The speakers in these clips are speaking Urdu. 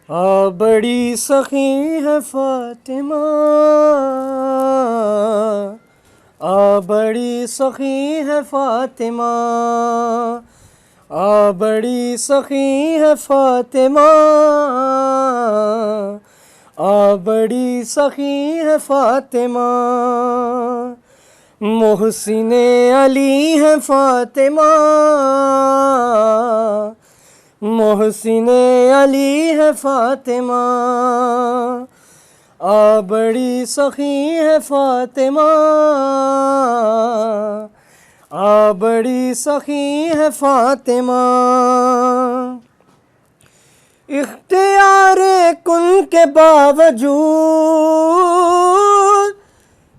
بڑی سخی ہے فاطمہ، بڑی سخی ہے فاطمہ، بڑی سخی ہے فاطمہ، بڑی سخی ہے فاطمہ، محسن علی ہے فاطمہ، محسن علی ہے فاطمہ، بڑی سخی ہے فاطمہ، بڑی سخی ہے فاطمہ، اختیار کن کے باوجود،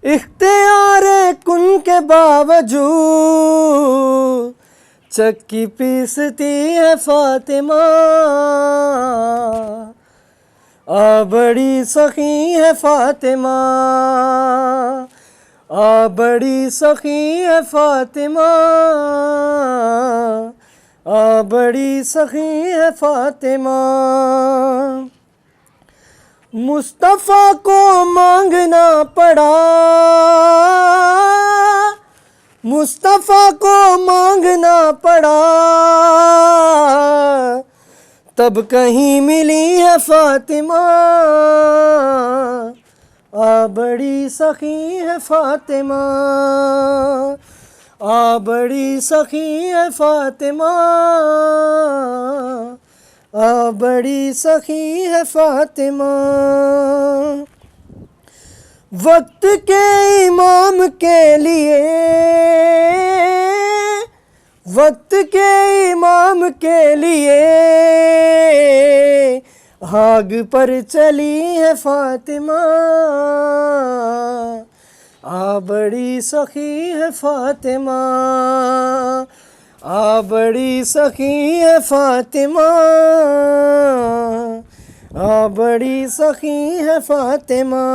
اختیار کن کے باوجود چکی پیستی ہے فاطمہ، بڑی سخی ہے فاطمہ، بڑی سخی ہے فاطمہ، بڑی سخی ہے فاطمہ، مصطفیٰ کو مانگنا پڑا، مصطفیٰ کو مانگنا پڑا، تب کہیں ملی ہے فاطمہ، بڑی سخی ہے فاطمہ، بڑی سخی ہے فاطمہ، بڑی سخی ہے فاطمہ، وقت کے امام کے لیے، وقت کے امام کے لیے آگ پر چلی ہے فاطمہ، بڑی سخی ہے فاطمہ، بڑی سخی ہے فاطمہ، بڑی سخی ہے فاطمہ۔